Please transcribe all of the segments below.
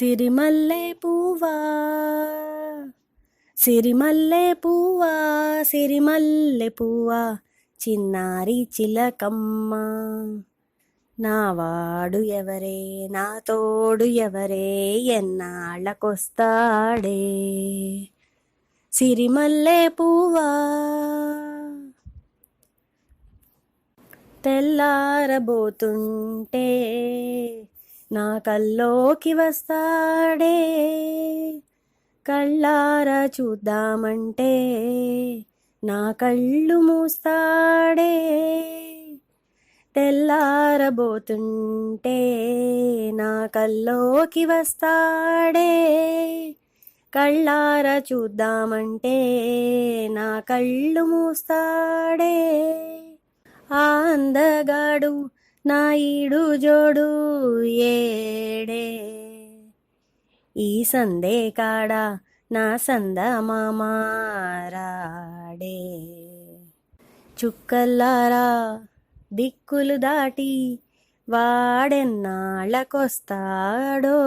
సిరిమల్లె పువ్వా సిరిమల్లె పువ్వా సిరిమల్లె పువ్వా చిన్నారి చిలకమ్మ నావాడు ఎవరే నా తోడు ఎవరే ఎన్నాళ్ళకొస్తాడే సిరిమల్లె పువ్వా తెల్లారబోతుంటే నా కల్లోకి వస్తాడే కళ్ళారా చూద్దామంటే నా కళ్ళు మూస్తాడే తెల్లారబోతుంటే నా కల్లోకి వస్తాడే కళ్ళారా చూద్దామంటే నా కళ్ళు మూస్తాడే ఆ అందగాడు నా ఈడు జోడు ఏడే ఈ సందే కాడ నా సంద మామారాడే చుక్కల్లారా దిక్కులు దాటి వాడెన్నాళ్ళకొస్తాడో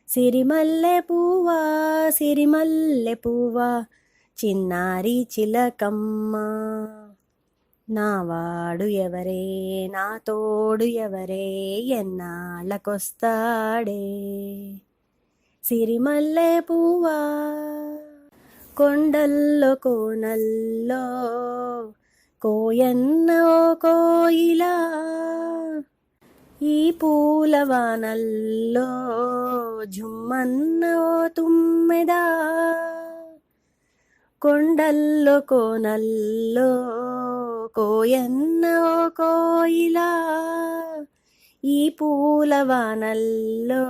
సిరిమల్లె పువ్వా సిరిమల్లె పువ్వా చిన్నారి చిలకమ్మ నావాడు ఎవరే నా తోడు ఎవరే ఎన్నాళ్ళకొస్తాడే సిరిమల్లె పువ్వా కొండల్లో కోనల్లో కోయన్న ఓ కోయిలా ఈ పూలవానల్లో జుమ్మన్న ఓ తుమ్మెదా కొండల్లో కోనల్లో కోయన్న ఓ కోయిలా ఈ పూలవానల్లో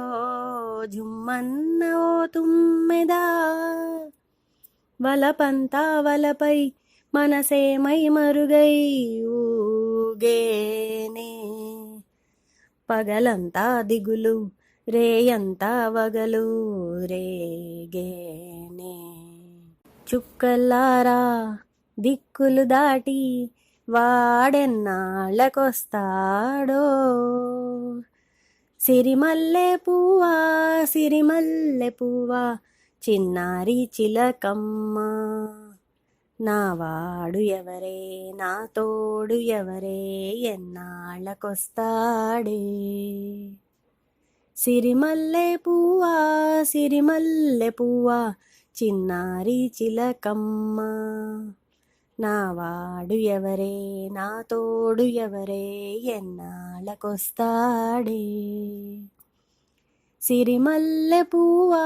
జుమ్మన్న ఓ తుమ్మెదా వలపంతా వలపై మనసేమై మరుగై ఊగేనే పగలంతా దిగులు రేయంతా వగలు రేగేనే చుక్కల్లారా దిక్కులు దాటి వాడెన్నాళ్ళకొస్తాడో సిరిమల్లె పువ్వా సిరిమల్లె పువ్వా చిన్నారి చిలకమ్మ నావాడు ఎవరే నా తోడు ఎవరే ఎన్నాళ్ళకొస్తాడే సిరిమల్లె పువ్వా సిరిమల్లె పువ్వా చిన్నారి చిలకమ్మ నావాడు ఎవరే నా తోడు ఎవరే ఎన్నాళ్ళకొస్తాడే సిరిమల్లె పువ్వా